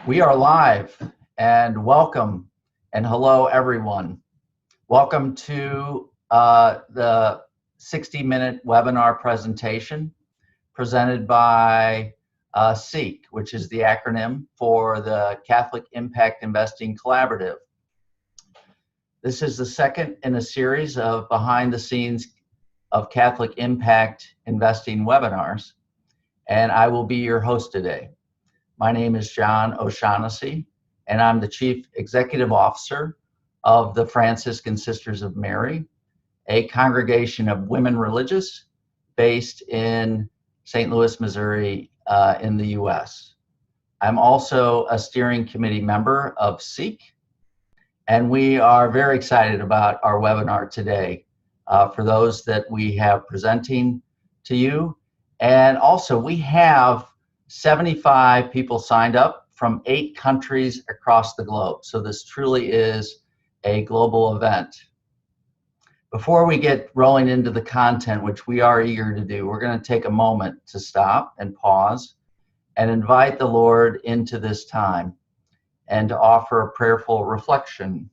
We are live, and welcome and hello everyone. Welcome to the 60-minute webinar presentation presented by CIIC, which is the acronym for the Catholic Impact Investing Collaborative. This is the second in a series of behind the scenes of Catholic Impact Investing webinars, and I will be your host today. My name is John O'Shaughnessy, and I'm the Chief Executive Officer of the Franciscan Sisters of Mary, a congregation of women religious based in St. Louis, Missouri, in the U.S. I'm also a steering committee member of CIIC, and we are very excited about our webinar today for those that we have presenting to you. And also we have 75 people signed up from 8 countries across the globe. So this truly is a global event. Before we get rolling into the content, which we are eager to do, we're going to take a moment to stop and pause and invite the Lord into this time and to offer a prayerful reflection.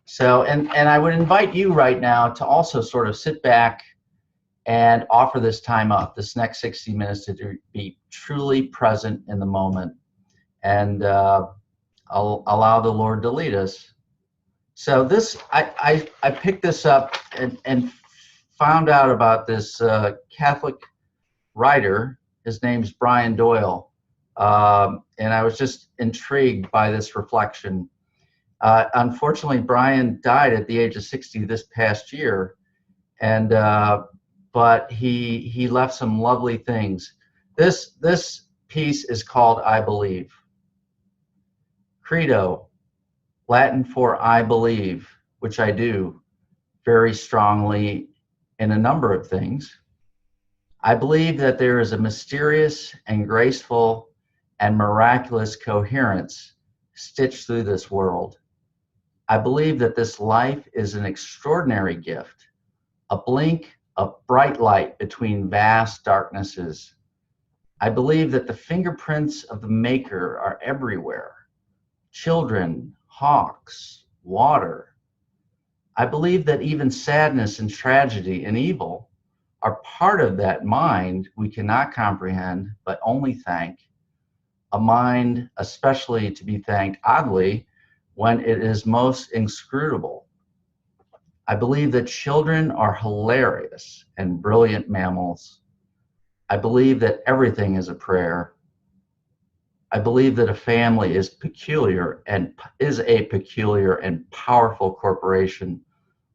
So, and I would invite you right now to also sort of sit back and offer this time up, this next 60 minutes, to be truly present in the moment, and I'll allow the Lord to lead us. So this, I picked this up and found out about this Catholic writer. His name's Brian Doyle, and I was just intrigued by this reflection. Unfortunately, Brian died at the age of 60 this past year, and but he left some lovely things. This piece is called I Believe. Credo, Latin for I believe, which I do very strongly in a number of things. I believe that there is a mysterious and graceful and miraculous coherence stitched through this world. I believe that this life is an extraordinary gift, a blink of bright light between vast darknesses. I believe that the fingerprints of the Maker are everywhere. Children, hawks, water. I believe that even sadness and tragedy and evil are part of that mind we cannot comprehend, but only thank. A mind especially to be thanked, oddly, when it is most inscrutable. I believe that children are hilarious and brilliant mammals. I believe that everything is a prayer. I believe that a family is a peculiar and powerful corporation,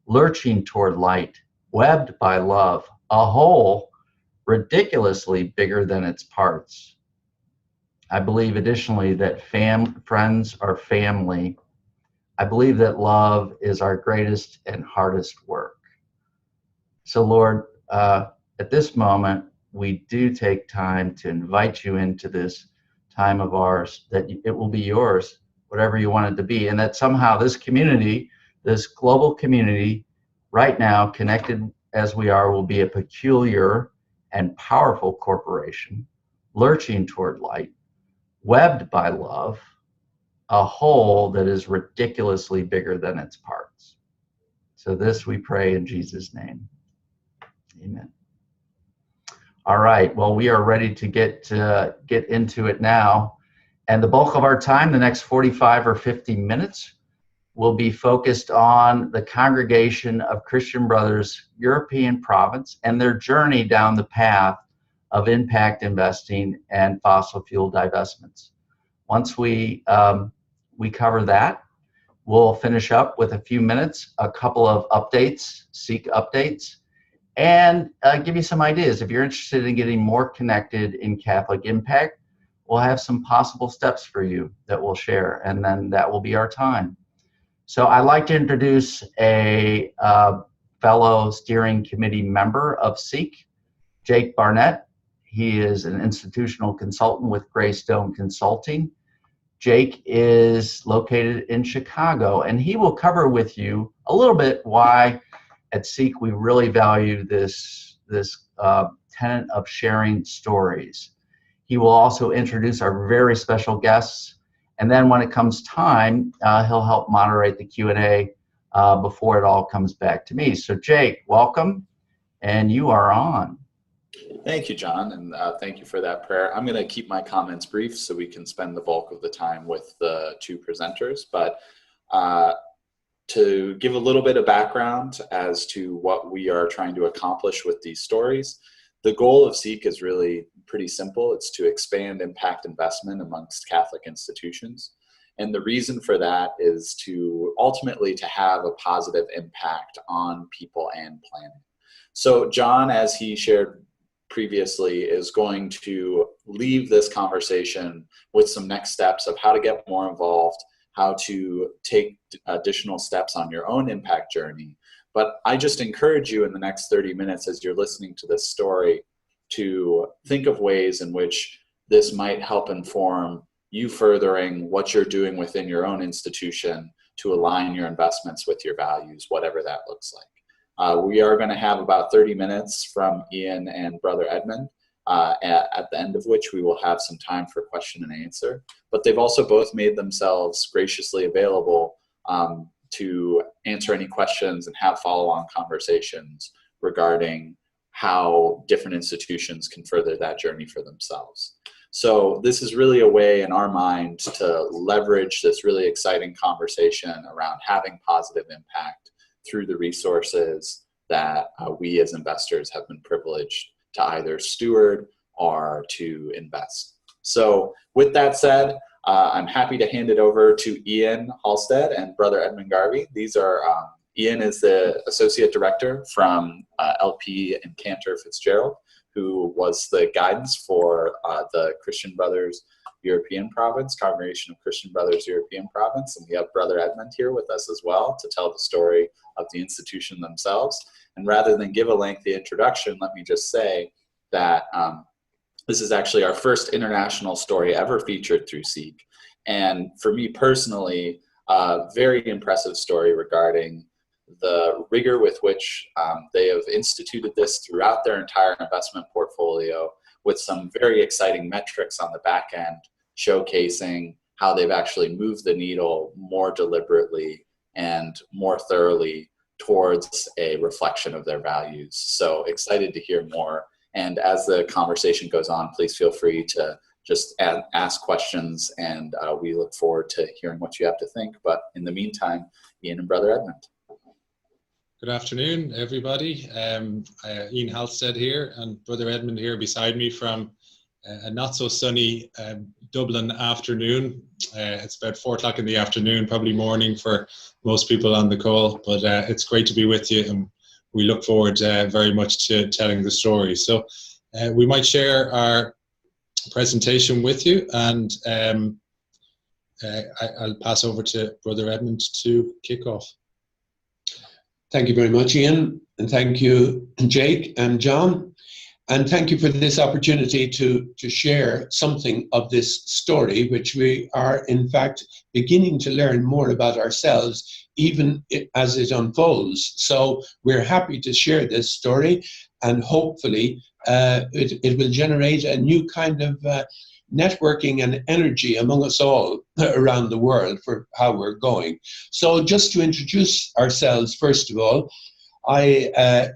lurching toward light, webbed by love, a whole ridiculously bigger than its parts. I believe additionally that friends are family. I believe that love is our greatest and hardest work. So Lord, at this moment, we do take time to invite you into this time of ours, that it will be yours, whatever you want it to be, and that somehow this community, this global community, right now, connected as we are, will be a peculiar and powerful corporation, lurching toward light, webbed by love, a whole that is ridiculously bigger than its parts. So this we pray in Jesus' name. Amen. All right, well, we are ready to get into it now. And the bulk of our time, the next 45 or 50 minutes, will be focused on the Congregation of Christian Brothers European Province and their journey down the path of impact investing and fossil fuel divestments. Once we cover that, we'll finish up with a few minutes, a couple of updates, CIIC updates, and give you some ideas. If you're interested in getting more connected in Catholic Impact, we'll have some possible steps for you that we'll share, and then that will be our time. So I'd like to introduce a fellow steering committee member of CIIC, Jake Barnett. He is an institutional consultant with Greystone Consulting. Jake is located in Chicago, and he will cover with you a little bit why at CIIC we really value this tenet of sharing stories. He will also introduce our very special guests. And then when it comes time, he'll help moderate the Q&A before it all comes back to me. So Jake, welcome, and you are on. Thank you, John, and thank you for that prayer. I'm going to keep my comments brief so we can spend the bulk of the time with the two presenters. But to give a little bit of background as to what we are trying to accomplish with these stories, the goal of CIIC is really pretty simple. It's to expand impact investment amongst Catholic institutions. And the reason for that is to ultimately to have a positive impact on people and planet. So John, as he shared previously, is going to leave this conversation with some next steps of how to get more involved, how to take additional steps on your own impact journey. But I just encourage you in the next 30 minutes as you're listening to this story to think of ways in which this might help inform you furthering what you're doing within your own institution to align your investments with your values, whatever that looks like. We are going to have about 30 minutes from Ian and Brother Edmund, at the end of which we will have some time for question and answer. But they've also both made themselves graciously available to answer any questions and have follow-on conversations regarding how different institutions can further that journey for themselves. So this is really a way in our mind to leverage this really exciting conversation around having positive impact through the resources that we as investors have been privileged to either steward or to invest. So with that said, I'm happy to hand it over to Ian Halstead and Brother Edmund Garvey. These are, Ian is the Associate Director from LP and Cantor Fitzgerald, who was the guidance for the Christian Brothers European Province, Congregation of Christian Brothers European Province. And we have Brother Edmund here with us as well to tell the story of the institution themselves. And rather than give a lengthy introduction, let me just say that this is actually our first international story ever featured through CIIC. And for me personally, a very impressive story regarding the rigor with which they have instituted this throughout their entire investment portfolio, with some very exciting metrics on the back end, showcasing how they've actually moved the needle more deliberately and more thoroughly towards a reflection of their values. So excited to hear more. And as the conversation goes on, please feel free to just ask questions, and we look forward to hearing what you have to think. But in the meantime, Ian and Brother Edmund. Good afternoon, everybody. Ian Halstead here, and Brother Edmund here beside me from a not so sunny Dublin afternoon. It's about 4 o'clock in the afternoon, probably morning for most people on the call, but it's great to be with you, and we look forward very much to telling the story. So we might share our presentation with you, and I'll pass over to Brother Edmund to kick off. Thank you very much, Ian, and thank you, Jake and John. And thank you for this opportunity to share something of this story, which we are in fact beginning to learn more about ourselves, even as it unfolds. So we're happy to share this story, and hopefully it will generate a new kind of networking and energy among us all around the world for how we're going. So just to introduce ourselves, first of all, I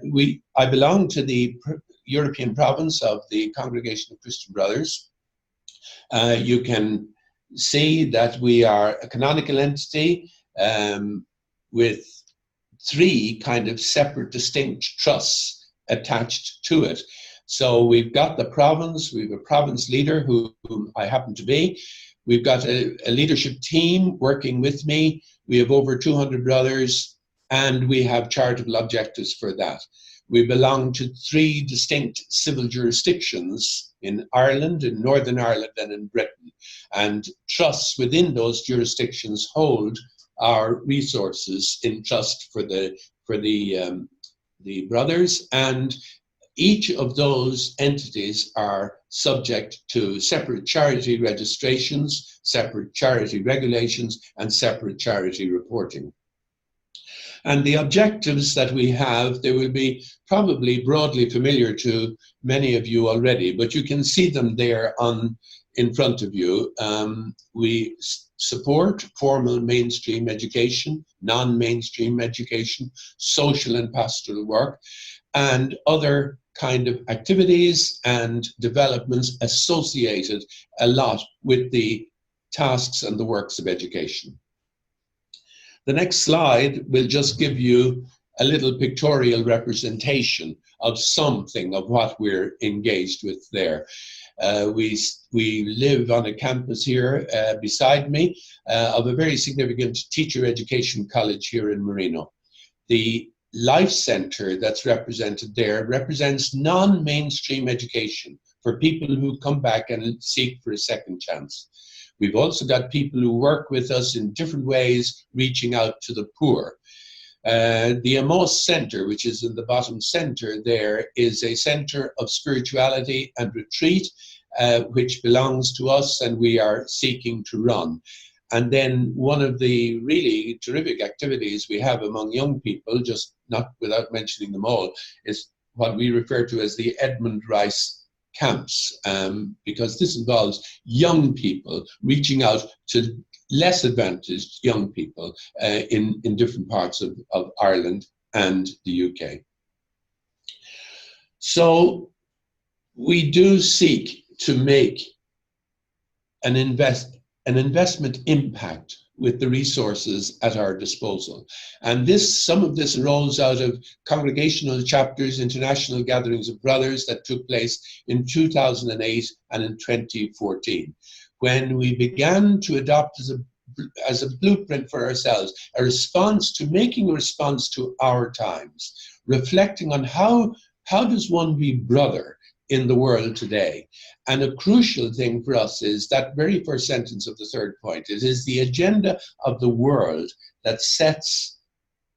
belong to the European province of the Congregation of Christian Brothers. You can see that we are a canonical entity with 3 kind of separate, distinct trusts attached to it. So we've got the province, we have a province leader whom I happen to be. We've got a leadership team working with me. We have over 200 brothers, and we have charitable objectives for that. We belong to 3 distinct civil jurisdictions in Ireland, in Northern Ireland, and in Britain. And trusts within those jurisdictions hold our resources in trust for the brothers, and each of those entities are subject to separate charity registrations, separate charity regulations, and separate charity reporting. And the objectives that we have, they will be probably broadly familiar to many of you already, but you can see them there in front of you. We support formal mainstream education, non-mainstream education, social and pastoral work, and other kind of activities and developments associated a lot with the tasks and the works of education. The next slide will just give you a little pictorial representation of something of what we're engaged with there. We live on a campus here beside me of a very significant teacher education college here in Marino. The Life Center that's represented there represents non-mainstream education for people who come back and seek for a second chance. We've also got people who work with us in different ways, reaching out to the poor. The Amos Center, which is in the bottom center there, is a center of spirituality and retreat, which belongs to us and we are seeking to run. And then one of the really terrific activities we have among young people, just not without mentioning them all, is what we refer to as the Edmund Rice camps, because this involves young people reaching out to less advantaged young people in different parts of Ireland and the UK. So we do seek to make an investment impact with the resources at our disposal. And some of this rolls out of congregational chapters, international gatherings of brothers that took place in 2008 and in 2014, when we began to adopt as a blueprint for ourselves, making a response to our times, reflecting on how does one be brother in the world today. And a crucial thing for us is that very first sentence of the third point. It is the agenda of the world that sets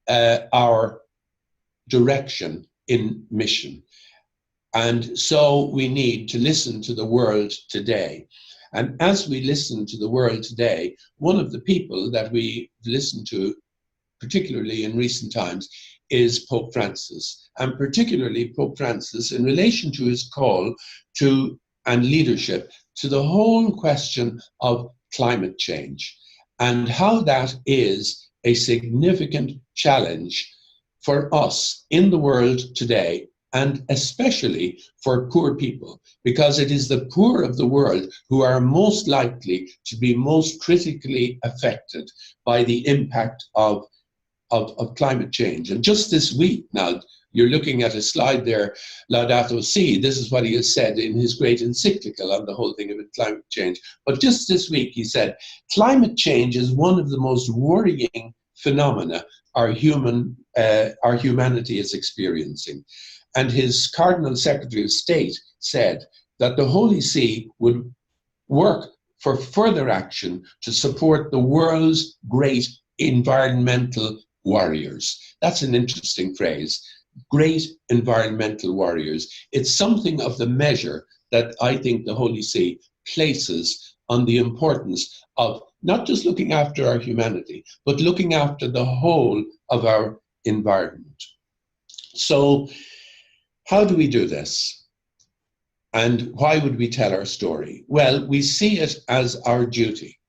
our direction in mission. And so we need to listen to the world today. And as we listen to the world today, one of the people that we listen to, particularly in recent times, is Pope Francis, and particularly Pope Francis in relation to his call to and leadership to the whole question of climate change and how that is a significant challenge for us in the world today, and especially for poor people, because it is the poor of the world who are most likely to be most critically affected by the impact of climate change. And just this week, now you're looking at a slide there, Laudato Si, this is what he has said in his great encyclical on the whole thing of climate change. But just this week he said, climate change is one of the most worrying phenomena our humanity is experiencing. And his Cardinal Secretary of State said that the Holy See would work for further action to support the world's great environmental warriors. That's an interesting phrase, great environmental warriors. It's something of the measure that I think the Holy See places on the importance of not just looking after our humanity, but looking after the whole of our environment. So how do we do this? And why would we tell our story? Well, we see it as our duty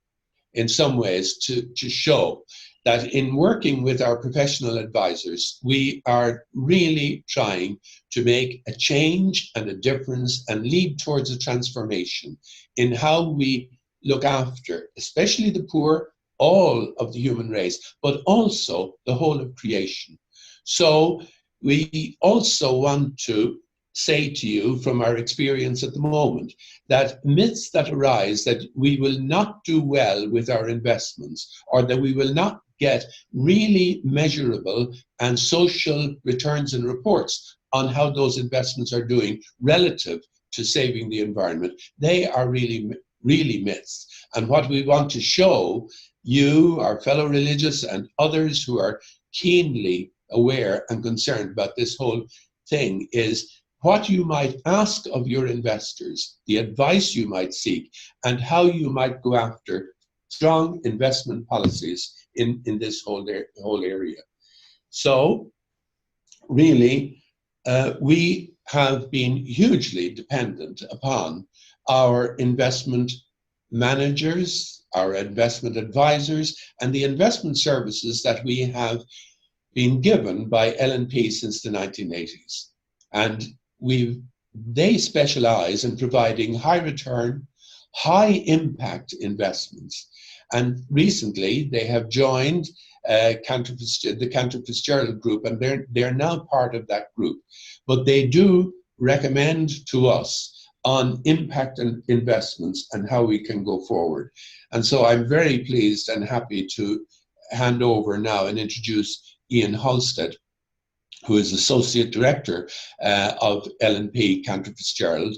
in some ways to show that in working with our professional advisors, we are really trying to make a change and a difference and lead towards a transformation in how we look after, especially the poor, all of the human race, but also the whole of creation. So we also want to say to you from our experience at the moment that myths that arise that we will not do well with our investments or that we will not get really measurable and social returns and reports on how those investments are doing relative to saving the environment, they are really myths. And what we want to show you, our fellow religious and others who are keenly aware and concerned about this whole thing is what you might ask of your investors, the advice you might seek, and how you might go after strong investment policies in this whole area. So really, we have been hugely dependent upon our investment managers, our investment advisors, and the investment services that we have been given by L&P since the 1980s. And they specialize in providing high return, high impact investments. And recently they have joined the Cantor Fitzgerald group, and they're now part of that group. But they do recommend to us on impact and investments and how we can go forward. And so I'm very pleased and happy to hand over now and introduce Ian Halstead, who is Associate Director of L&P Cantor Fitzgerald,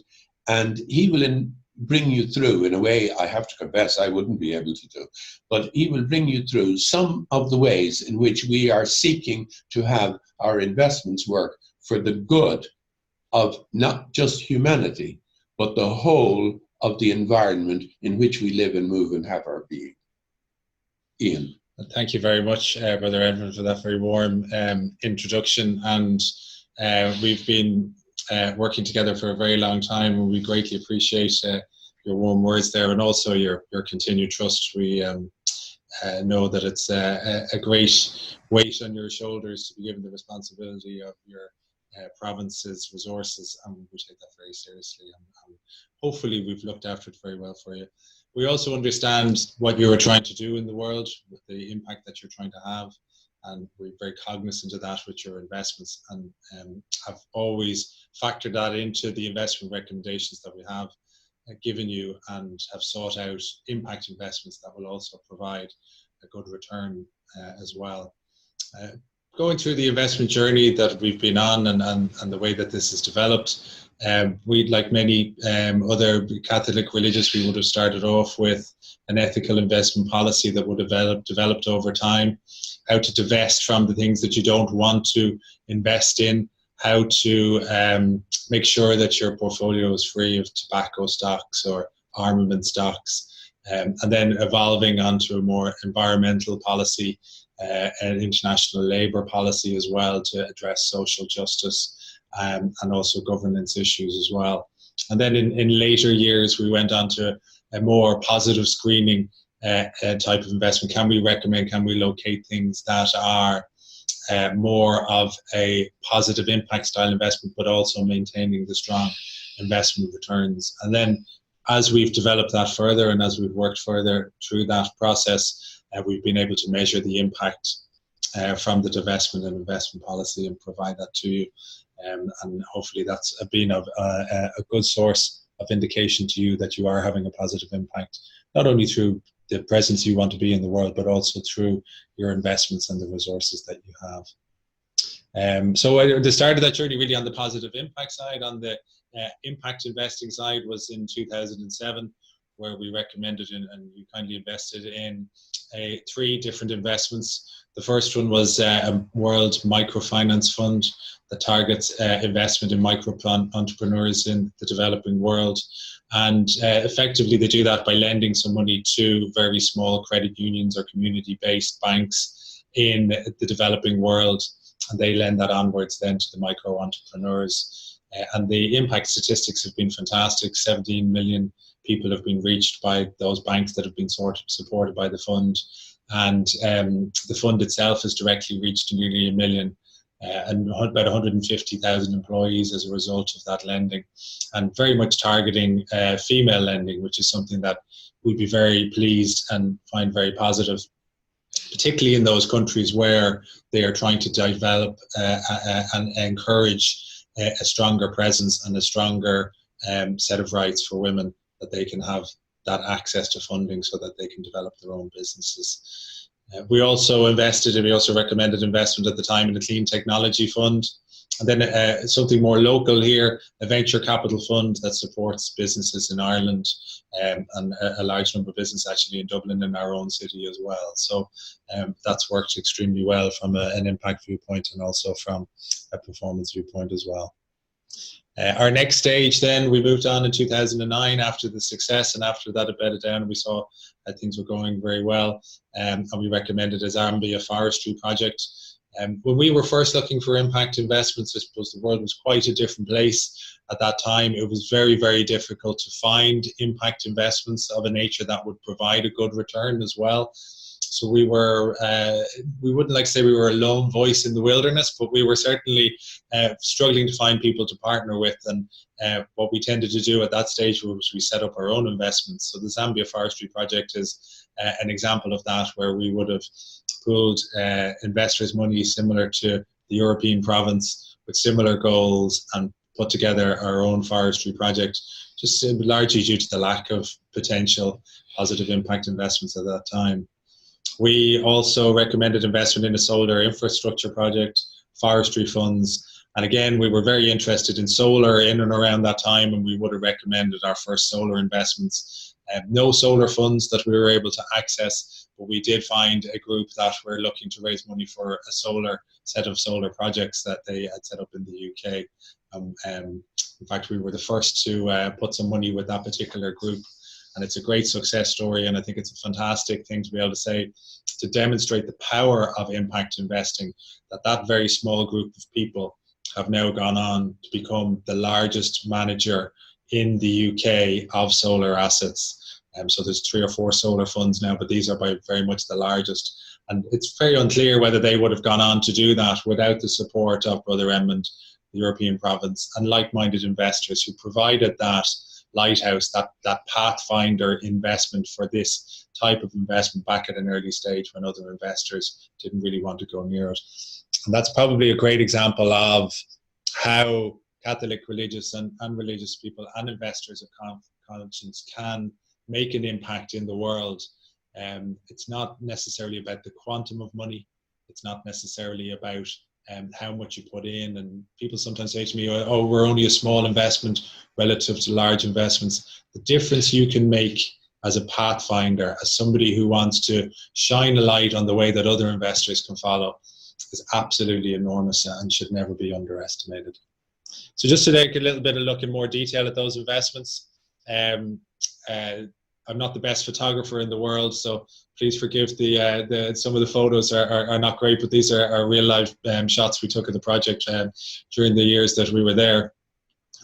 and he will bring you through, in a way I have to confess I wouldn't be able to do, but he will bring you through some of the ways in which we are seeking to have our investments work for the good of not just humanity, but the whole of the environment in which we live and move and have our being. Ian. Thank you very much, Brother Edmund, for that very warm introduction. And we've been working together for a very long time, and we greatly appreciate your warm words there, and also your continued trust. We know that it's a great weight on your shoulders to be given the responsibility of your province's resources, and we take that very seriously. And hopefully we've looked after it very well for you. We also understand what you are trying to do in the world, with the impact that you're trying to have, and we're very cognizant of that with your investments, and have always factored that into the investment recommendations that we have given you, and have sought out impact investments that will also provide a good return as well. Going through the investment journey that we've been on, and the way that this has developed, we, like many other Catholic religious, we would have started off with an ethical investment policy that would have developed over time, how to divest from the things that you don't want to invest in, how to make sure that your portfolio is free of tobacco stocks or armament stocks, and then evolving onto a more environmental policy, an international labour policy as well, to address social justice and also governance issues as well. And then in later years, we went on to a more positive screening type of investment. Can we recommend, can we locate things that are more of a positive impact style investment, but also maintaining the strong investment returns? And then as we've developed that further, and as we've worked further through that process, we've been able to measure the impact from the divestment and investment policy and provide that to you. And hopefully that's been a good source of indication to you that you are having a positive impact, not only through the presence you want to be in the world, but also through your investments and the resources that you have. So the start of that journey really on the positive impact side, on the impact investing side, was in 2007, where we recommended and you kindly invested in 3 different investments. The first one was a World Microfinance Fund that targets investment in micro entrepreneurs in the developing world. And effectively they do that by lending some money to very small credit unions or community-based banks in the developing world, and they lend that onwards then to the micro entrepreneurs. And the impact statistics have been fantastic. 17 million people have been reached by those banks that have been supported by the fund, and the fund itself has directly reached nearly 1 million and about 150,000 employees as a result of that lending, and very much targeting female lending, which is something that we'd be very pleased and find very positive, particularly in those countries where they are trying to develop and encourage a stronger presence and a stronger set of rights for women, that they can have that access to funding so that they can develop their own businesses. We also recommended investment at the time in a clean technology fund, and then something more local here, a venture capital fund that supports businesses in Ireland, and a large number of businesses actually in Dublin, in our own city as well. So that's worked extremely well from an impact viewpoint, and also from a performance viewpoint as well. Our next stage then, we moved on in 2009 after the success, and after that it bedded down and we saw that things were going very well, and we recommended Zambia forestry project. When we were first looking for impact investments, I suppose the world was quite a different place at that time. It was very, very difficult to find impact investments of a nature that would provide a good return as well. So we were, we wouldn't like to say we were a lone voice in the wilderness, but we were certainly struggling to find people to partner with. And what we tended to do at that stage was we set up our own investments. So the Zambia Forestry Project is an example of that, where we would have pooled investors' money similar to the European province with similar goals and put together our own forestry project, just largely due to the lack of potential positive impact investments at that time. We also recommended investment in a solar infrastructure project, forestry funds, and again, we were very interested in solar in and around that time, and we would have recommended our first solar investments. No solar funds that we were able to access, but we did find a group that were looking to raise money for a set of solar projects that they had set up in the UK. In fact, we were the first to put some money with that particular group, and it's a great success story, and I think it's a fantastic thing to be able to say, to demonstrate the power of impact investing, that very small group of people have now gone on to become the largest manager in the UK of solar assets. So there's 3 or 4 solar funds now, but these are by very much the largest. And it's very unclear whether they would have gone on to do that without the support of Brother Edmund, the European province, and like-minded investors who provided that lighthouse, that pathfinder investment for this type of investment back at an early stage when other investors didn't really want to go near it. And that's probably a great example of how Catholic religious and religious people and investors of conscience can make an impact in the world. It's not necessarily about the quantum of money. It's not necessarily about how much you put in. And people sometimes say to me, oh, we're only a small investment relative to large investments. The difference you can make as a pathfinder, as somebody who wants to shine a light on the way that other investors can follow, is absolutely enormous and should never be underestimated. So just to take a little bit of look in more detail at those investments, I'm not the best photographer in the world, so please forgive some of the photos are not great, but these are real life shots we took of the project during the years that we were there.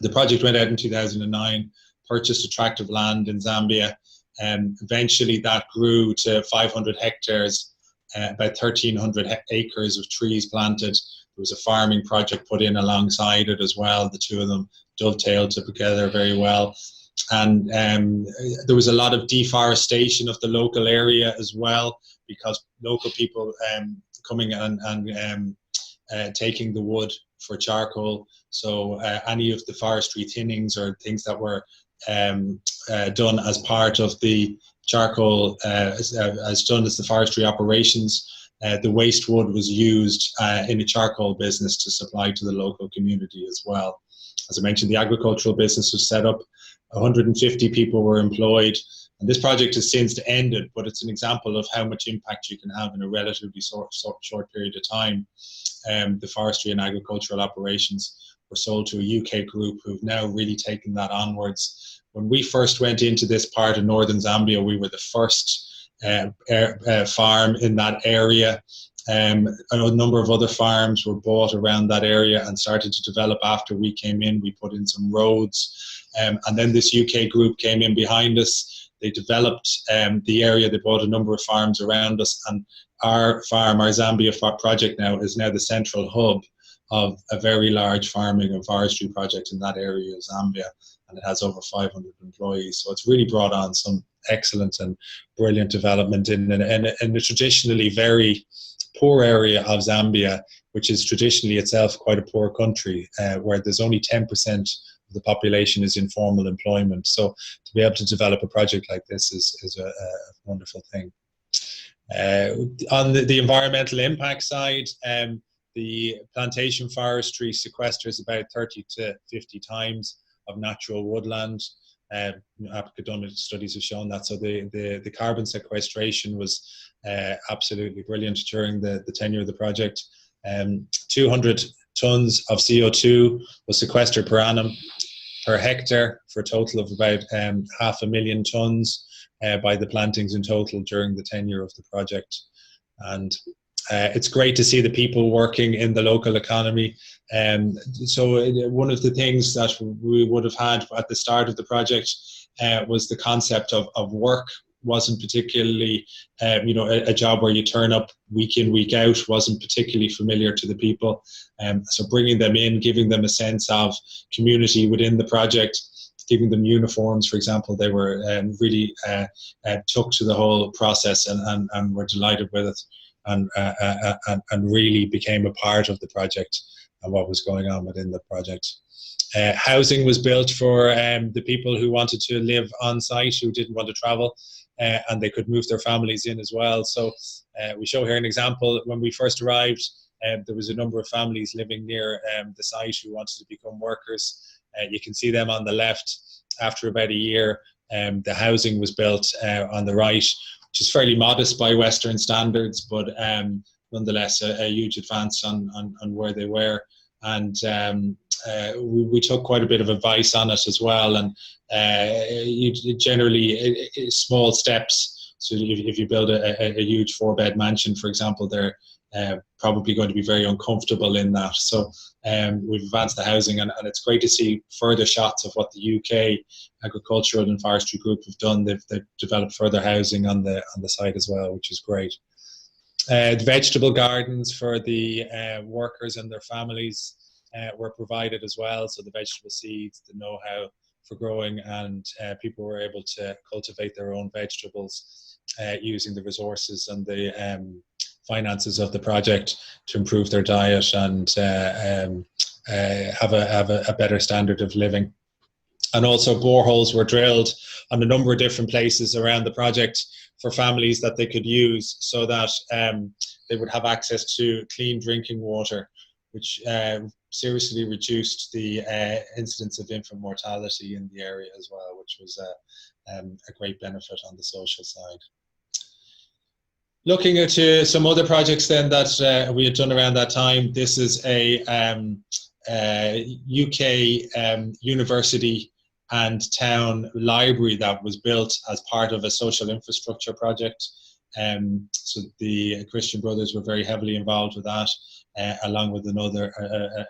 The project went out in 2009, purchased a tract of land in Zambia, and eventually that grew to 500 hectares, about 1,300 acres of trees planted. There was a farming project put in alongside it as well. The two of them dovetailed together very well. And there was a lot of deforestation of the local area as well, because local people coming and taking the wood for charcoal. So any of the forestry thinnings or things that were done as part of the charcoal, as done as the forestry operations, the waste wood was used in a charcoal business to supply to the local community as well. As I mentioned, the agricultural business was set up. 150 people were employed, and this project has since ended, but it's an example of how much impact you can have in a relatively short period of time. The forestry and agricultural operations were sold to a UK group who've now really taken that onwards. When we first went into this part of northern Zambia, we were the first farm in that area. A number of other farms were bought around that area and started to develop after we came in. We put in some roads. And then this UK group came in behind us. They developed the area. They bought a number of farms around us, and our farm, our Zambia project now, is now the central hub of a very large farming and forestry project in that area of Zambia, and it has over 500 employees. So it's really brought on some excellent and brilliant development in a traditionally very poor area of Zambia, which is traditionally itself quite a poor country, where there's only 10% the population is in formal employment. So to be able to develop a project like this is a wonderful thing. On the environmental impact side, the plantation forestry sequesters about 30 to 50 times of natural woodland. Academic studies have shown that. So the carbon sequestration was absolutely brilliant during the tenure of the project. 200 tons of CO2 was sequestered per annum, per hectare, for a total of about 500,000 tons by the plantings in total during the tenure of the project. And It's great to see the people working in the local economy. So one of the things that we would have had at the start of the project was the concept of work. Wasn't particularly, a job where you turn up week in, week out, wasn't particularly familiar to the people. So bringing them in, giving them a sense of community within the project, giving them uniforms, for example, they were really took to the whole process and were delighted with it, and really became a part of the project and what was going on within the project. Housing was built for the people who wanted to live on site, who didn't want to travel, and they could move their families in as well. So we show here an example. When we first arrived, there was a number of families living near the site who wanted to become workers. You can see them on the left. After about a year, the housing was built on the right, which is fairly modest by Western standards, but nonetheless a huge advance on where they were. And we took quite a bit of advice on it as well, and generally small steps. So if you build a huge 4-bed mansion, for example, they're probably going to be very uncomfortable in that. So we've advanced the housing, and it's great to see further shots of what the UK Agricultural and Forestry Group have done. They've developed further housing on the site as well, which is great. The vegetable gardens for the workers and their families were provided as well. So the vegetable seeds, the know-how for growing, and people were able to cultivate their own vegetables using the resources and the finances of the project to improve their diet and have a better standard of living. And also boreholes were drilled on a number of different places around the project for families that they could use, so that they would have access to clean drinking water, which seriously reduced the incidence of infant mortality in the area as well, which was a great benefit on the social side. Looking at some other projects then that we had done around that time, this is a UK university and town library that was built as part of a social infrastructure project. So the Christian Brothers were very heavily involved with that, along with a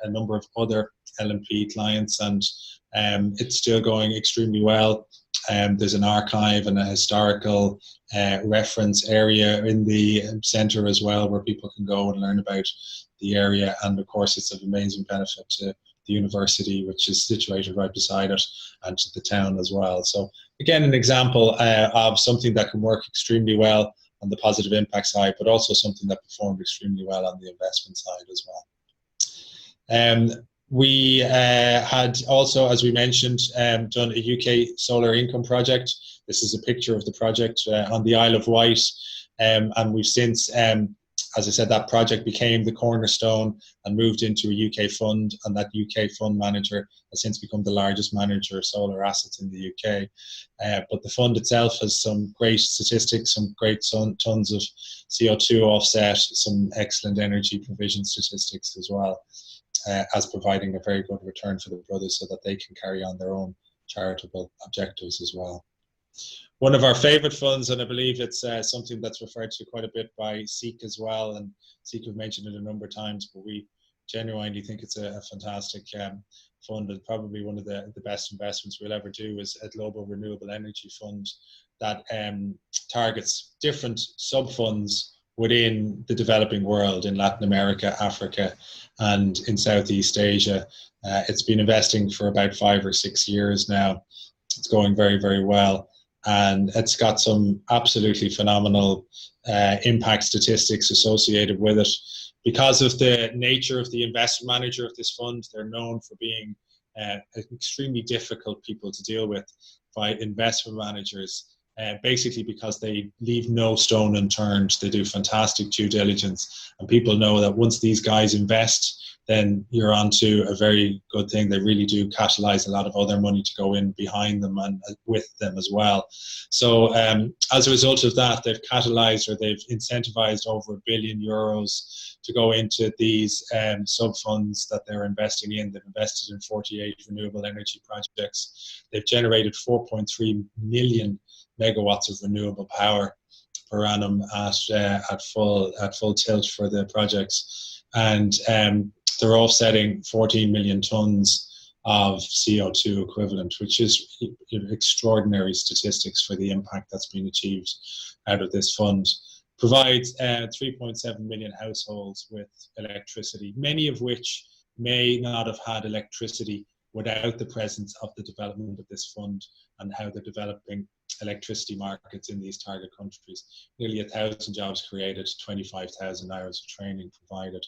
number of other LMP clients, and it's still going extremely well. There's an archive and a historical reference area in the centre as well, where people can go and learn about the area, and of course it's of amazing benefit to the university, which is situated right beside it, and to the town as well. So again, an example of something that can work extremely well on the positive impact side, but also something that performed extremely well on the investment side as well. We had also, as we mentioned, done a UK solar income project. This is a picture of the project on the Isle of Wight, and we've since, as I said, that project became the cornerstone and moved into a UK fund, and that UK fund manager has since become the largest manager of solar assets in the UK. But the fund itself has some great statistics, some great tons of CO2 offset, some excellent energy provision statistics as well, as providing a very good return for the brothers so that they can carry on their own charitable objectives as well. One of our favourite funds, and I believe it's something that's referred to quite a bit by CIIC as well, and CIIC have mentioned it a number of times, but we genuinely think it's a fantastic fund, and probably one of the best investments we'll ever do is a global renewable energy fund that targets different sub-funds within the developing world in Latin America, Africa, and in Southeast Asia. It's been investing for about 5 or 6 years now. It's going very, very well. And it's got some absolutely phenomenal impact statistics associated with it. Because of the nature of the investment manager of this fund, they're known for being extremely difficult people to deal with by investment managers, basically because they leave no stone unturned. They do fantastic due diligence, and people know that once these guys invest, then you're onto a very good thing. They really do catalyze a lot of other money to go in behind them and with them as well. So as a result of that, they've catalyzed, or they've incentivized over €1 billion to go into these sub-funds that they're investing in. They've invested in 48 renewable energy projects. They've generated 4.3 million megawatts of renewable power per annum at full tilt for the projects, and they're offsetting 14 million tons of CO2 equivalent, which is extraordinary statistics for the impact that's been achieved out of this fund. Provides 3.7 million households with electricity, many of which may not have had electricity without the presence of the development of this fund and how they're developing electricity markets in these target countries. Nearly 1,000 jobs created, 25,000 hours of training provided.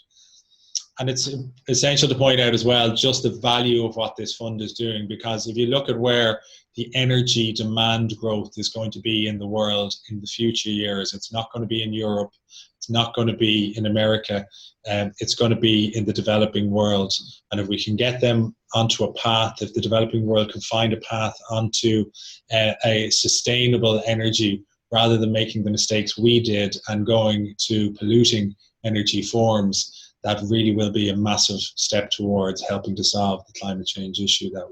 And it's essential to point out as well just the value of what this fund is doing, because if you look at where the energy demand growth is going to be in the world in the future years, it's not going to be in Europe, it's not going to be in America, it's going to be in the developing world. And if we can get them onto a path, if the developing world can find a path onto a sustainable energy, rather than making the mistakes we did and going to polluting energy forms, that really will be a massive step towards helping to solve the climate change issue that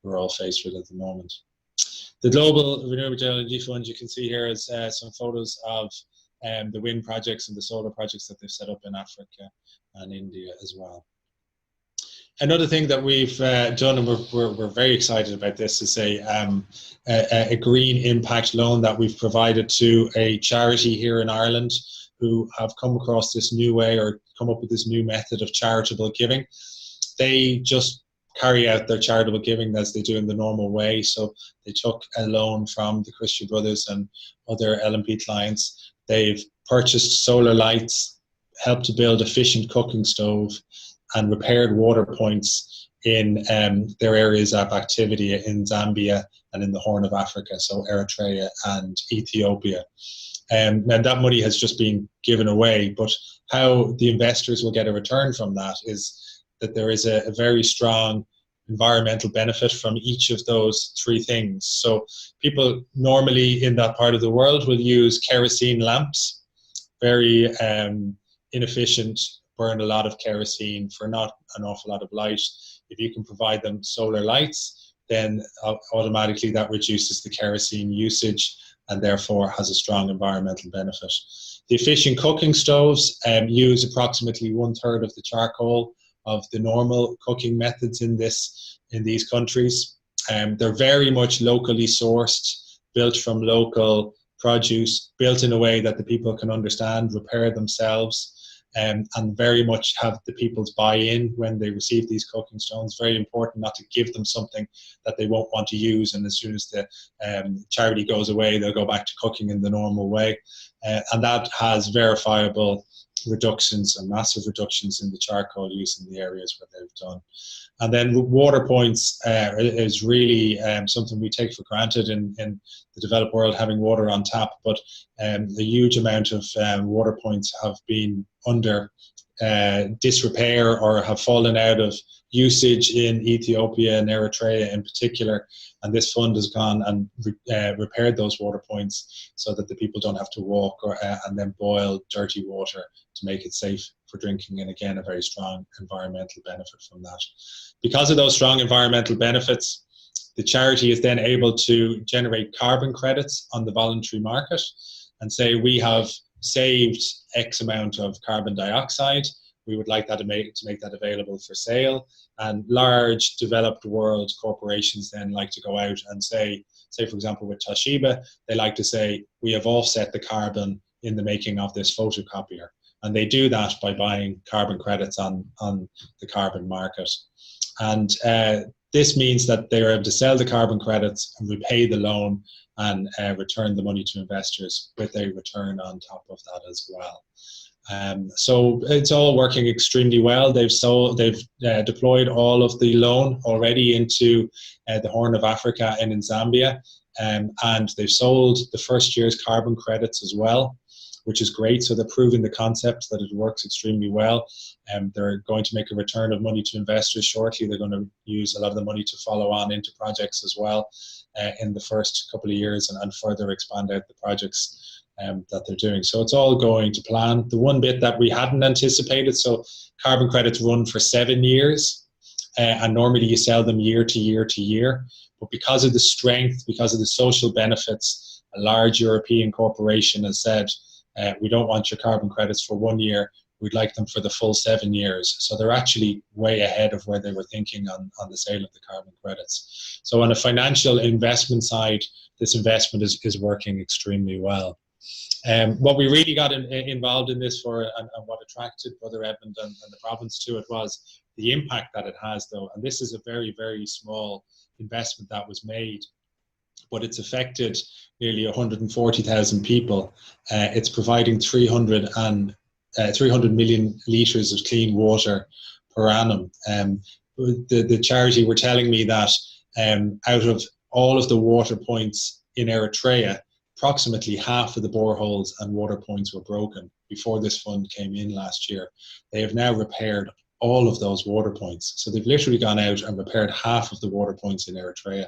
we're all faced with at the moment. The Global Renewable Energy Fund, you can see here is some photos of the wind projects and the solar projects that they've set up in Africa and India as well. Another thing that we've done, and we're very excited about this, is a green impact loan that we've provided to a charity here in Ireland who have come across this new way or come up with this new method of charitable giving. They just carry out their charitable giving as they do in the normal way. So they took a loan from the Christian Brothers and other LMP clients. They've purchased solar lights, helped to build efficient cooking stove, and repaired water points in their areas of activity in Zambia and in the Horn of Africa, so Eritrea and Ethiopia. And that money has just been given away, but how the investors will get a return from that is that there is a very strong environmental benefit from each of those three things. So people normally in that part of the world will use kerosene lamps, very inefficient, burn a lot of kerosene for not an awful lot of light. If you can provide them solar lights, then automatically that reduces the kerosene usage and therefore has a strong environmental benefit. The efficient cooking stoves use approximately 1/3 of the charcoal of the normal cooking methods in these countries. They're very much locally sourced, built from local produce, built in a way that the people can understand, repair themselves, and very much have the people's buy-in when they receive these cooking stones. Very important not to give them something that they won't want to use, and as soon as the charity goes away, they'll go back to cooking in the normal way. And that has verifiable reductions and massive reductions in the charcoal use in the areas where they've done. And then water points is really something we take for granted in the developed world, having water on tap, but the huge amount of water points have been under disrepair or have fallen out of usage in Ethiopia and Eritrea in particular. And this fund has gone and repaired those water points so that the people don't have to walk and then boil dirty water to make it safe for drinking. And again, a very strong environmental benefit from that. Because of those strong environmental benefits, the charity is then able to generate carbon credits on the voluntary market and say, we have saved X amount of carbon dioxide. We would like that to make that available for sale. And large developed world corporations then like to go out and say, for example, with Toshiba, they like to say, we have offset the carbon in the making of this photocopier. And they do that by buying carbon credits on the carbon market. And this means that they're able to sell the carbon credits and repay the loan and return the money to investors with a return on top of that as well. So it's all working extremely well. They've deployed all of the loan already into the Horn of Africa and in Zambia, and they've sold the first year's carbon credits as well, which is great. So they're proving the concept that it works extremely well. They're going to make a return of money to investors shortly. They're going to use a lot of the money to follow on into projects as well in the first couple of years and further expand out the projects that they're doing. So it's all going to plan. The one bit that we hadn't anticipated, so carbon credits run for 7 years and normally you sell them year to year to year. But because of the strength, because of the social benefits, large European corporation has said, we don't want your carbon credits for 1 year, we'd like them for the full 7 years. So they're actually way ahead of where they were thinking on the sale of the carbon credits. So on a financial investment side, this investment is working extremely well. What we really got involved in this for, and what attracted Brother Edmund and the province to it, was the impact that it has, though. And this is a very, very small investment that was made, but it's affected nearly 140,000 people. It's providing 300 million litres of clean water per annum. The charity were telling me that out of all of the water points in Eritrea, approximately half of the boreholes and water points were broken before this fund came in last year. They have now repaired all of those water points. So they've literally gone out and repaired half of the water points in Eritrea.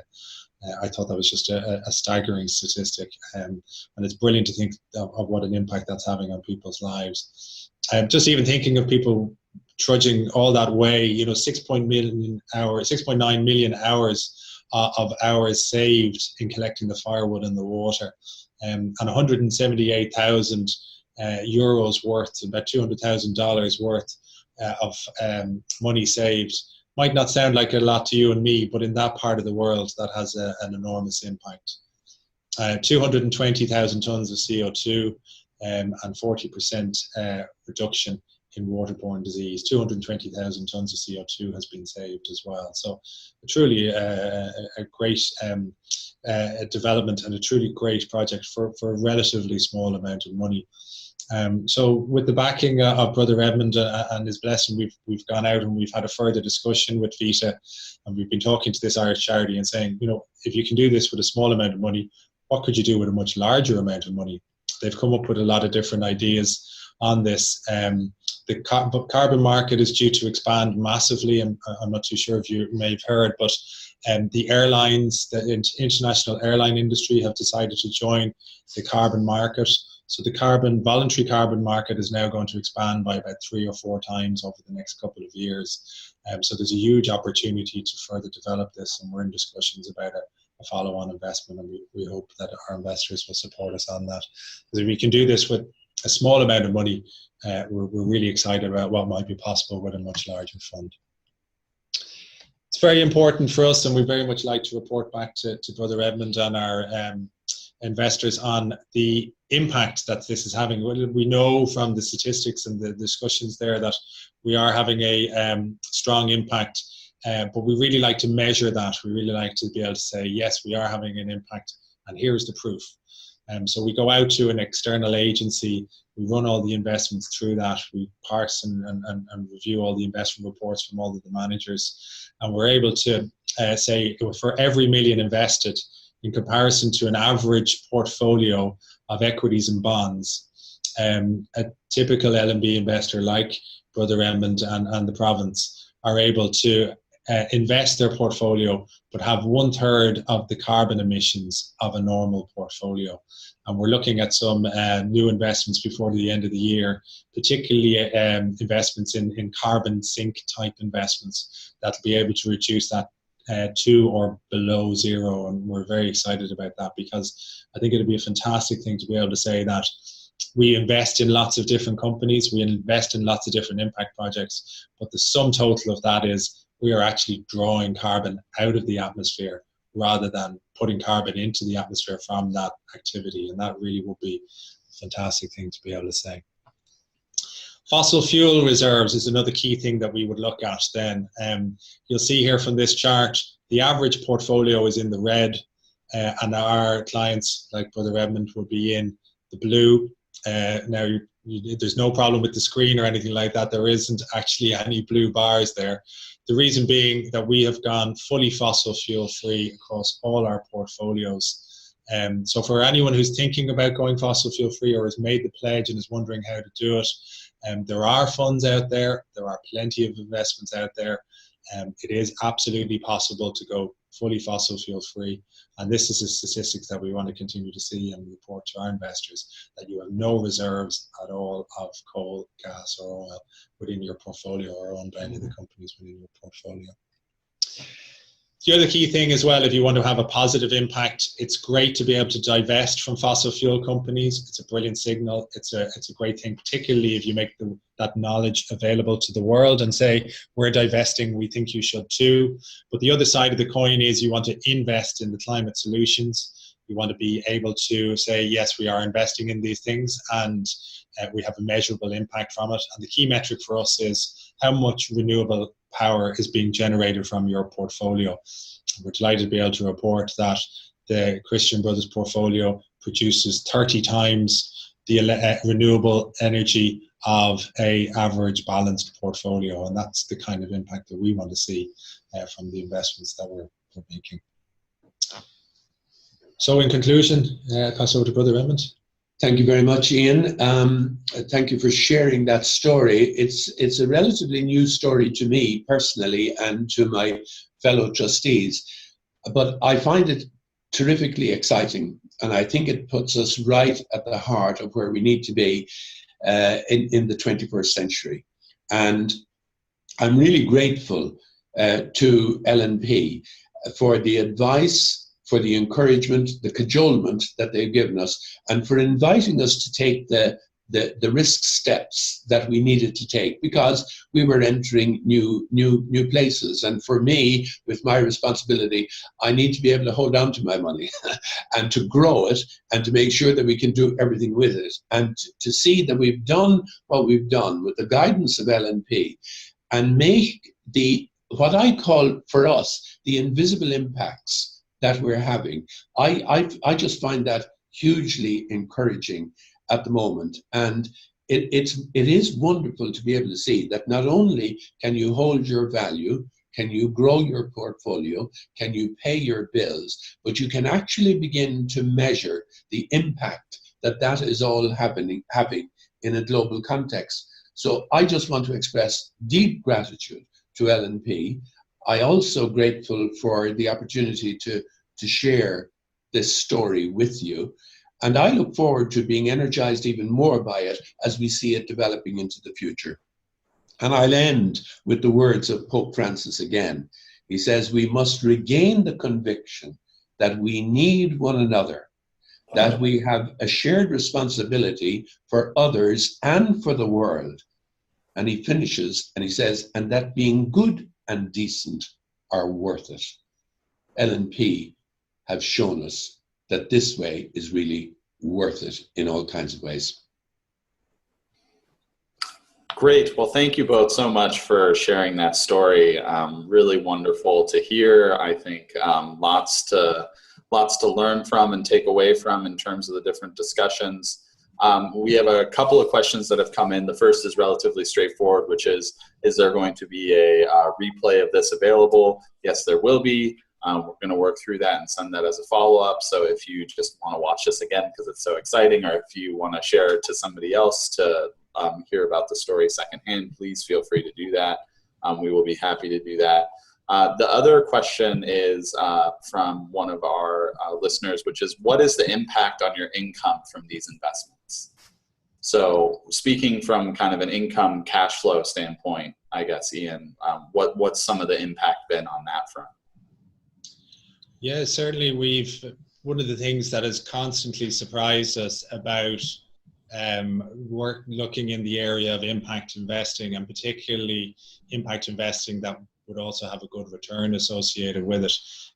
I thought that was just a staggering statistic, and it's brilliant to think of what an impact that's having on people's lives. Just even thinking of people trudging all that way, 6.9 million hours of hours saved in collecting the firewood and the water, and 178,000 euros worth, about $200,000 worth of money saved. Might not sound like a lot to you and me, but in that part of the world, that has an enormous impact. 220,000 tons of CO2 and 40% reduction in waterborne disease. 220,000 tons of CO2 has been saved as well. So truly a great development and a truly great project for a relatively small amount of money. So with the backing of Brother Edmund and his blessing, we've gone out and we've had a further discussion with Vita, and we've been talking to this Irish charity and saying, if you can do this with a small amount of money, what could you do with a much larger amount of money? They've come up with a lot of different ideas on this. The carbon market is due to expand massively, and I'm not too sure if you may have heard, but the airlines, the international airline industry, have decided to join the carbon market. So the voluntary carbon market is now going to expand by about 3 or 4 times over the next couple of years. So there's a huge opportunity to further develop this, and we're in discussions about a follow-on investment, and we hope that our investors will support us on that. Because if we can do this with a small amount of money, we're really excited about what might be possible with a much larger fund. It's very important for us, and we very much like to report back to Brother Edmund and our investors on the impact that this is having. We know from the statistics and the discussions there that we are having a strong impact, but we really like to measure that. We really like to be able to say, yes, we are having an impact, and here's the proof. So we go out to an external agency, we run all the investments through that, we parse and review all the investment reports from all of the managers, and we're able to say for every million invested, in comparison to an average portfolio of equities and bonds, a typical L&B investor like Brother Edmund and the province are able to invest their portfolio but have 1/3 of the carbon emissions of a normal portfolio. And we're looking at some new investments before the end of the year, particularly investments in carbon sink type investments that will be able to reduce that to or below 0, and we're very excited about that, because I think it'd be a fantastic thing to be able to say that we invest in lots of different companies, we invest in lots of different impact projects, but the sum total of that is we are actually drawing carbon out of the atmosphere rather than putting carbon into the atmosphere from that activity, and that really would be a fantastic thing to be able to say. Fossil fuel reserves is another key thing that we would look at then. You'll see here from this chart, the average portfolio is in the red, and our clients, like Brother Edmund, would be in the blue. Now, there's no problem with the screen or anything like that. There isn't actually any blue bars there. The reason being that we have gone fully fossil fuel free across all our portfolios. So for anyone who's thinking about going fossil fuel free or has made the pledge and is wondering how to do it, there are funds out there, there are plenty of investments out there. It is absolutely possible to go fully fossil fuel free, and this is the statistics that we want to continue to see and report to our investors, that you have no reserves at all of coal, gas or oil within your portfolio or owned by any of the companies within your portfolio. The other key thing as well, if you want to have a positive impact, it's great to be able to divest from fossil fuel companies. It's a brilliant signal. It's a great thing, particularly if you make that knowledge available to the world and say, we're divesting, we think you should too. But the other side of the coin is you want to invest in the climate solutions. You want to be able to say, yes, we are investing in these things and we have a measurable impact from it. And the key metric for us is how much renewable power is being generated from your portfolio. We're delighted to be able to report that the Christian Brothers portfolio produces 30 times the renewable energy of an average balanced portfolio, and that's the kind of impact that we want to see from the investments that we're making. So in conclusion, pass over to Brother Edmund. Thank you very much, Ian. Thank you for sharing that story. It's a relatively new story to me personally and to my fellow trustees, but I find it terrifically exciting, and I think it puts us right at the heart of where we need to be in the 21st century. And I'm really grateful to LNP for the advice, for the encouragement, the cajolement that they've given us, and for inviting us to take the risk steps that we needed to take, because we were entering new places. And for me, with my responsibility, I need to be able to hold on to my money and to grow it and to make sure that we can do everything with it. And to see that we've done what we've done with the guidance of LNP and make what I call for us, the invisible impacts that we're having. I just find that hugely encouraging at the moment. And it is wonderful to be able to see that not only can you hold your value, can you grow your portfolio, can you pay your bills, but you can actually begin to measure the impact that is all having in a global context. So I just want to express deep gratitude to LNP. I also grateful for the opportunity to share this story with you. And I look forward to being energized even more by it as we see it developing into the future. And I'll end with the words of Pope Francis again. He says, we must regain the conviction that we need one another, that we have a shared responsibility for others and for the world. And he finishes and he says, and that being good and decent are worth it. LNP have shown us that this way is really worth it in all kinds of ways. Great. Well, thank you both so much for sharing that story. Really wonderful to hear. I think lots to learn from and take away from in terms of the different discussions. We have a couple of questions that have come in. The first is relatively straightforward, which is there going to be a replay of this available? Yes, there will be. We're going to work through that and send that as a follow-up. So if you just want to watch this again because it's so exciting, or if you want to share it to somebody else to hear about the story secondhand, please feel free to do that. We will be happy to do that. The other question is from one of our listeners, which is, what is the impact on your income from these investments? So speaking from kind of an income cash flow standpoint, I guess, Ian, what's some of the impact been on that front? Yeah, certainly one of the things that has constantly surprised us about looking in the area of impact investing, and particularly impact investing that would also have a good return associated with it,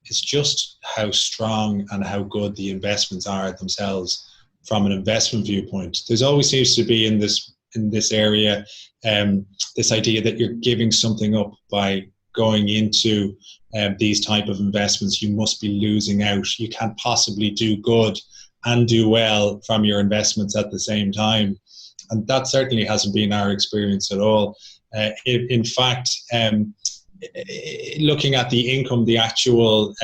is just how strong and how good the investments are themselves from an investment viewpoint. There's always seems to be in this area this idea that you're giving something up by going into these type of investments. You must be losing out. You can't possibly do good and do well from your investments at the same time. And that certainly hasn't been our experience at all. In fact, looking at the income, the actual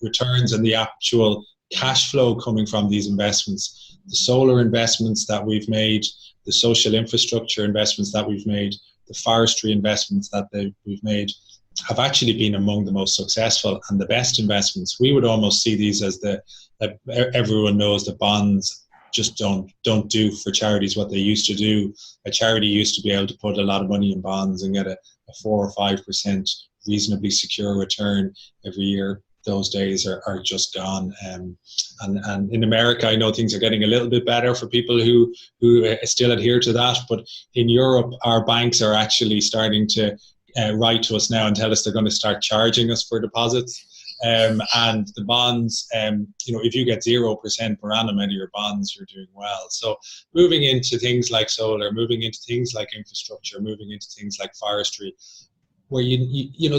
returns and the actual cash flow coming from these investments, the solar investments that we've made, the social infrastructure investments that we've made, the forestry investments that we've made, have actually been among the most successful and the best investments. We would almost see these as everyone knows that bonds just don't do for charities what they used to do. A charity used to be able to put a lot of money in bonds and get a 4 or 5% reasonably secure return every year, those days are just gone. And in America, I know things are getting a little bit better for people who still adhere to that. But in Europe, our banks are actually starting to write to us now and tell us they're going to start charging us for deposits. And the bonds, if you get 0% per annum out of your bonds, you're doing well. So moving into things like solar, moving into things like infrastructure, moving into things like forestry, where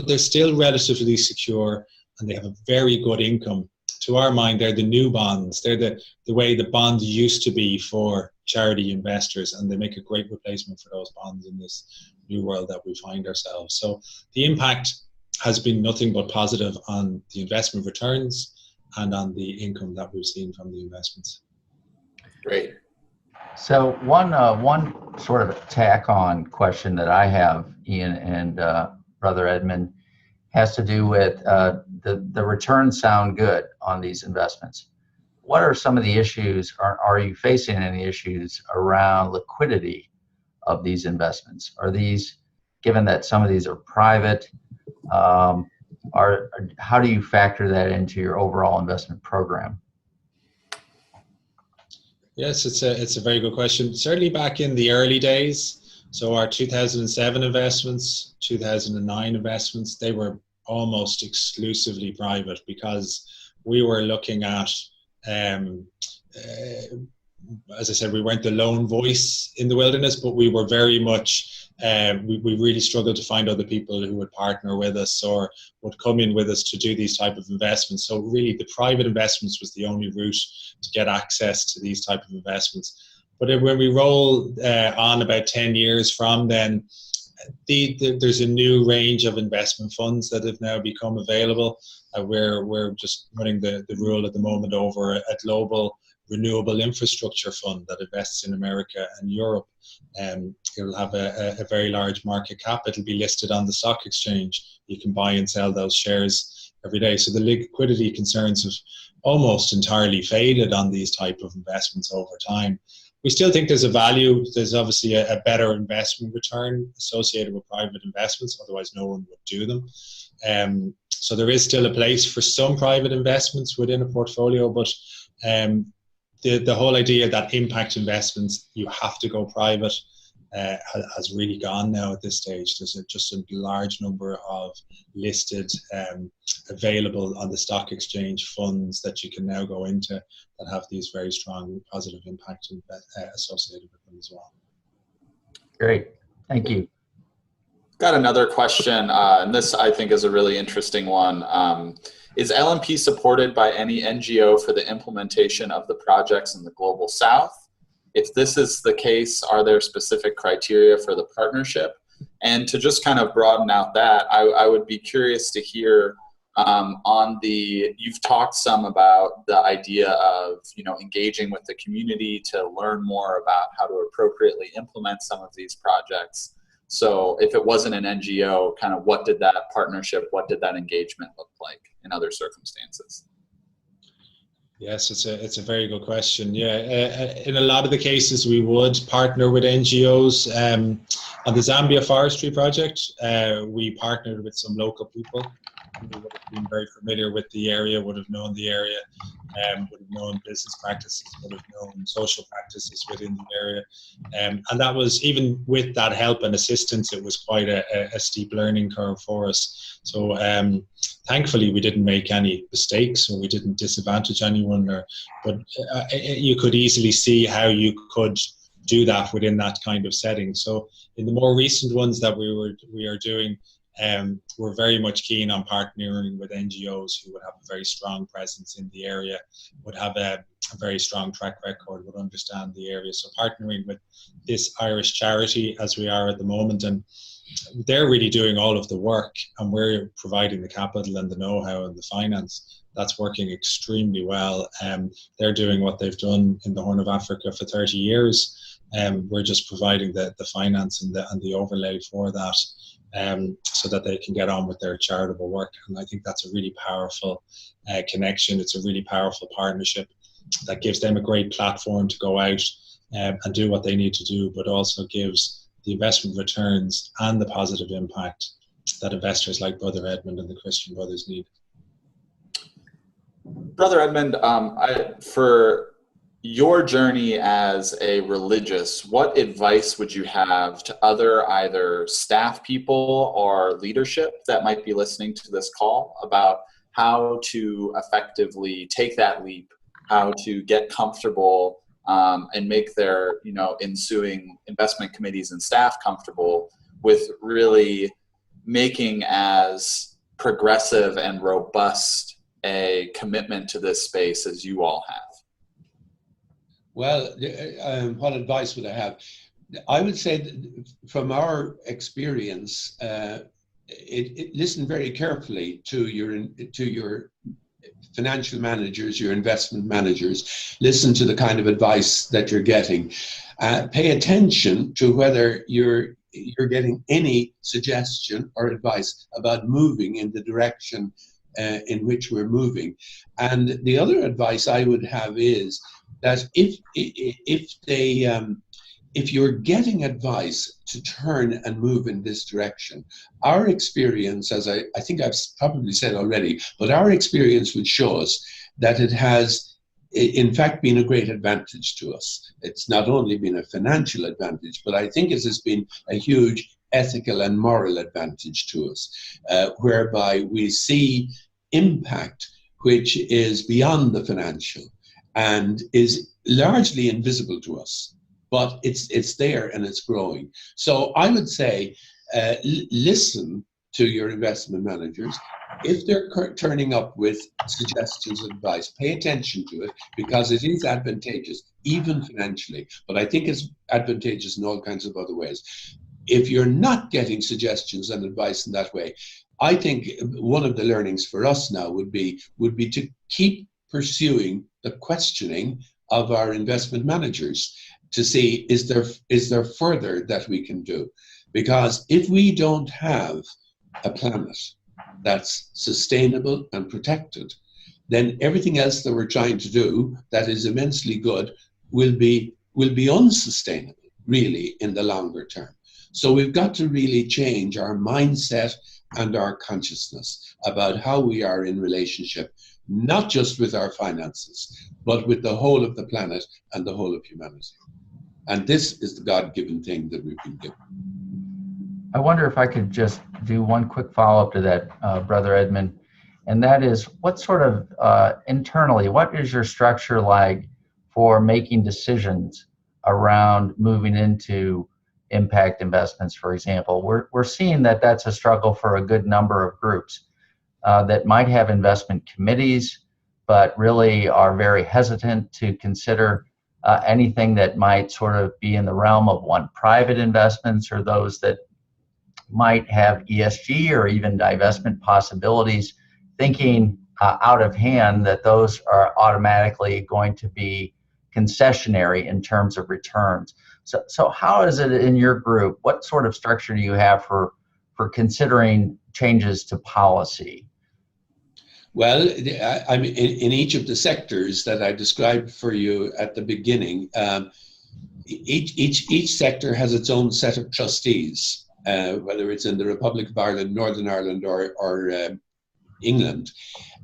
they're still relatively secure and they have a very good income. To our mind, they're the new bonds. They're the way the bonds used to be for charity investors, and they make a great replacement for those bonds in this new world that we find ourselves. So the impact has been nothing but positive on the investment returns and on the income that we've seen from the investments. Great. So one sort of tack-on question that I have, Ian and Brother Edmund, has to do with the returns sound good on these investments. What are some of the issues? Are you facing any issues around liquidity of these investments? Are these, given that some of these are private, how do you factor that into your overall investment program? Yes, it's a very good question. Certainly back in the early days, so our 2007 investments, 2009 investments, they were almost exclusively private, because we were looking at, as I said, we weren't the lone voice in the wilderness, but we were very much, we really struggled to find other people who would partner with us or would come in with us to do these type of investments. So really the private investments was the only route to get access to these type of investments. But when we roll on about 10 years from then, there's a new range of investment funds that have now become available. We're just running the rule at the moment over a global renewable infrastructure fund that invests in America and Europe. It'll have a very large market cap. It'll be listed on the stock exchange. You can buy and sell those shares every day. So the liquidity concerns have almost entirely faded on these type of investments over time. We still think there's a value. There's obviously a better investment return associated with private investments, otherwise no one would do them. So there is still a place for some private investments within a portfolio, but the whole idea that impact investments, you have to go private, has really gone now at this stage. There's just a large number of listed, available on the stock exchange funds that you can now go into that have these very strong positive impact associated with them as well. Great, thank you. Got another question, and this I think is a really interesting one. Is LMP supported by any NGO for the implementation of the projects in the Global South? If this is the case, are there specific criteria for the partnership? And to just kind of broaden out that, I would be curious to hear you've talked some about the idea of, engaging with the community to learn more about how to appropriately implement some of these projects. So if it wasn't an NGO, kind of what did that partnership, what did that engagement look like in other circumstances? Yes, it's a very good question. Yeah, in a lot of the cases, we would partner with NGOs. On the Zambia Forestry Project, we partnered with some local people who would have been very familiar with the area, would have known the area, would have known business practices, would have known social practices within the area. And that was, even with that help and assistance, it was quite a steep learning curve for us. So thankfully, we didn't make any mistakes, or we didn't disadvantage anyone, but you could easily see how you could do that within that kind of setting. So in the more recent ones that we are doing, we're very much keen on partnering with NGOs who would have a very strong presence in the area, would have a very strong track record, would understand the area. So partnering with this Irish charity, as we are at the moment, and they're really doing all of the work, and we're providing the capital and the know-how and the finance. That's working extremely well. They're doing what they've done in the Horn of Africa for 30 years. We're just providing the finance and the overlay for that, so that they can get on with their charitable work. And I think that's a really powerful connection. It's a really powerful partnership that gives them a great platform to go out and do what they need to do, but also gives the investment returns and the positive impact that investors like Brother Edmund and the Christian Brothers need. Brother Edmund, for your journey as a religious, what advice would you have to other either staff people or leadership that might be listening to this call about how to effectively take that leap, how to get comfortable and make their ensuing investment committees and staff comfortable with really making as progressive and robust a commitment to this space as you all have? Well, what advice would I have? I would say that from our experience, listen very carefully to your financial managers, your investment managers. Listen to the kind of advice that you're getting. Pay attention to whether you're getting any suggestion or advice about moving in the direction in which we're moving. And the other advice I would have is that if you're getting advice to turn and move in this direction, our experience, as I think I've probably said already, but our experience would show us that it has in fact been a great advantage to us. It's not only been a financial advantage, but I think it has been a huge ethical and moral advantage to us, whereby we see impact which is beyond the financial and is largely invisible to us, but it's there and it's growing. So I would say listen to your investment managers. If they're turning up with suggestions and advice, pay attention to it, because it is advantageous, even financially, but I think it's advantageous in all kinds of other ways. If you're not getting suggestions and advice in that way, I think one of the learnings for us now would be to keep pursuing the questioning of our investment managers to see, is there further that we can do? Because if we don't have a planet that's sustainable and protected, then everything else that we're trying to do that is immensely good will be unsustainable, really, in the longer term. So we've got to really change our mindset and our consciousness about how we are in relationship, not just with our finances, but with the whole of the planet and the whole of humanity. And this is the God-given thing that we've been given. I wonder if I could just do one quick follow-up to that, Brother Edmund, and that is, what sort of internally, what is your structure like for making decisions around moving into impact investments, for example? We're seeing that that's a struggle for a good number of groups that might have investment committees, but really are very hesitant to consider anything that might sort of be in the realm of private investments, or those that might have ESG or even divestment possibilities, thinking out of hand that those are automatically going to be concessionary in terms of returns. So how is it in your group? What sort of structure do you have for considering changes to policy? Well, I mean, in each of the sectors that I described for you at the beginning, each sector has its own set of trustees, whether it's in the Republic of Ireland, Northern Ireland, or England.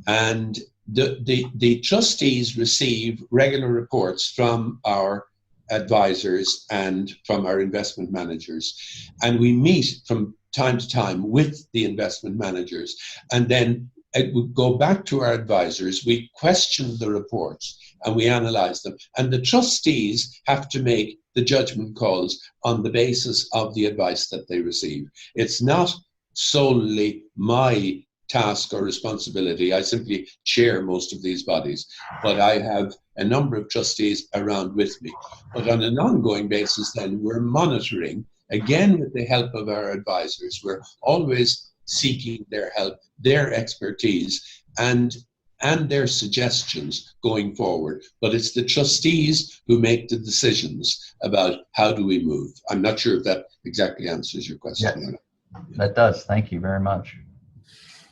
And the trustees receive regular reports from our advisors and from our investment managers. And we meet from time to time with the investment managers. And then we go back to our advisors, we question the reports, and we analyze them. And the trustees have to make the judgment calls on the basis of the advice that they receive. It's not solely my task or responsibility. I simply chair most of these bodies, but I have a number of trustees around with me. But on an ongoing basis, then, we're monitoring, again with the help of our advisors. We're always seeking their help, their expertise, and their suggestions going forward. But it's the trustees who make the decisions about how do we move. I'm not sure if that exactly answers your question. Yeah, that does. Thank you very much.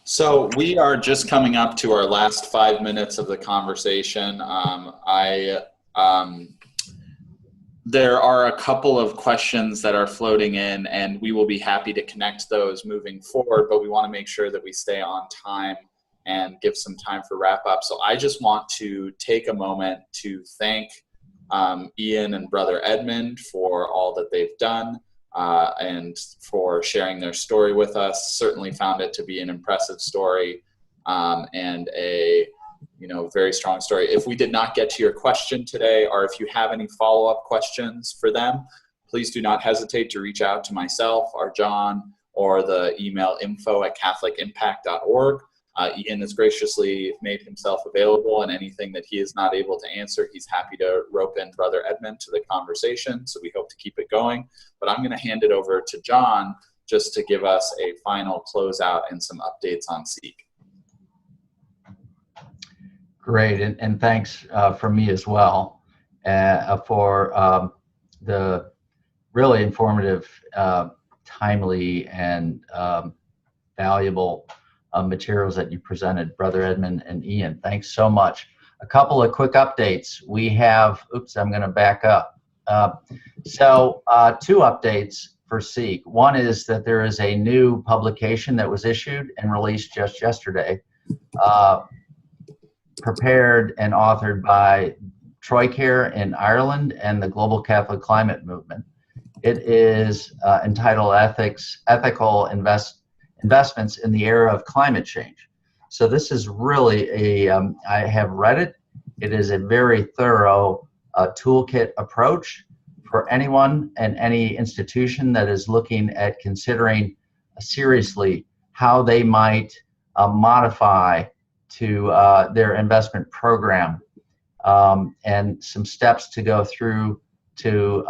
So we are just coming up to our last 5 minutes of the conversation. There are a couple of questions that are floating in, and we will be happy to connect those moving forward, but we want to make sure that we stay on time and give some time for wrap up. So I just want to take a moment to thank Ian and Brother Edmund for all that they've done and for sharing their story with us. Certainly found it to be an impressive story and a very strong story. If we did not get to your question today, or if you have any follow-up questions for them, please do not hesitate to reach out to myself or John or the email info@catholicimpact.org. Ian has graciously made himself available, and anything that he is not able to answer, he's happy to rope in Brother Edmund to the conversation, so we hope to keep it going. But I'm going to hand it over to John just to give us a final closeout and some updates on CIIC. Great, and thanks from me as well for the really informative, timely, and valuable materials that you presented, Brother Edmund and Ian. Thanks so much. A couple of quick updates. We have, I'm going to back up. So two updates for CIIC. One is that there is a new publication that was issued and released just yesterday, prepared and authored by Troicare in Ireland and the Global Catholic Climate Movement. It is entitled Ethical Investments in the Era of Climate Change. So this is really I have read it. It is a very thorough toolkit approach for anyone and any institution that is looking at considering seriously how they might modify to their investment program, and some steps to go through to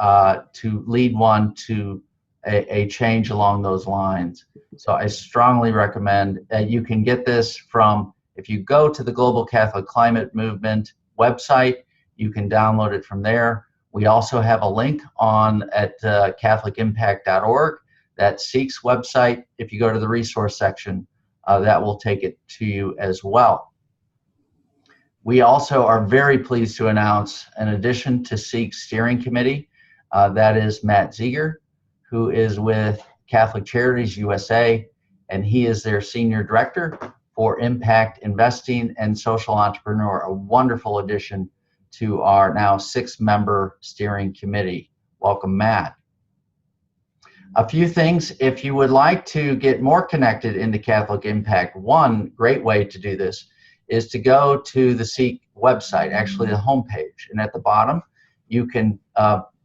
lead one to a change along those lines. So I strongly recommend you can get this from, if you go to the Global Catholic Climate Movement website, you can download it from there. We also have a link at catholicimpact.org, that's CIIC's website. If you go to the resource section, that will take it to you as well. We also are very pleased to announce an addition to CIIC's steering committee. That is Matt Ziegler, who is with Catholic Charities USA, and he is their Senior Director for Impact Investing and Social Entrepreneur, a wonderful addition to our now 6-member steering committee. Welcome, Matt. A few things, if you would like to get more connected into Catholic Impact, one great way to do this is to go to the CIIC website, actually the homepage, and at the bottom you can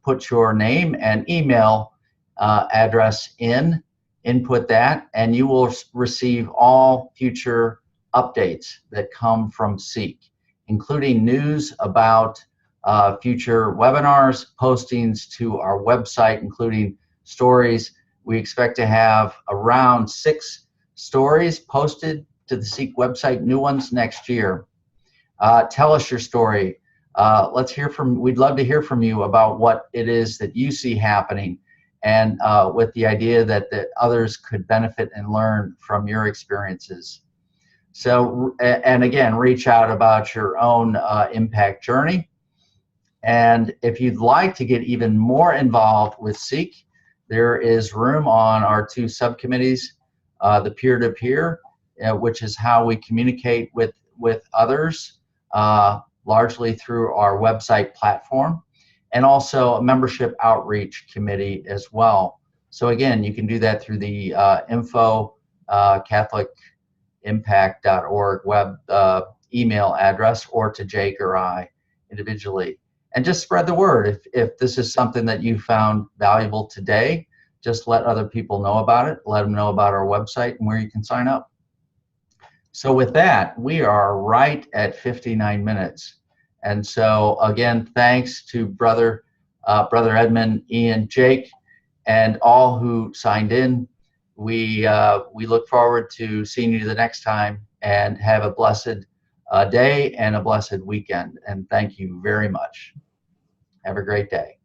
put your name and email address input that, and you will receive all future updates that come from CIIC, including news about future webinars, postings to our website, including stories. We expect to have around 6 stories posted to the CIIC website, new ones next year. Tell us your story. We'd love to hear from you about what it is that you see happening, and with the idea that others could benefit and learn from your experiences. So, and again, reach out about your own impact journey. And if you'd like to get even more involved with CIIC, there is room on our 2 subcommittees, the peer-to-peer, which is how we communicate with others, largely through our website platform, and also a membership outreach committee as well. So again, you can do that through the info catholicimpact.org web email address, or to Jake or I individually. And just spread the word. If this is something that you found valuable today, just let other people know about it. Let them know about our website and where you can sign up. So with that, we are right at 59 minutes. And so again, thanks to Brother Edmund, Ian, Jake, and all who signed in. We look forward to seeing you the next time, and have a blessed day and a blessed weekend. And thank you very much. Have a great day.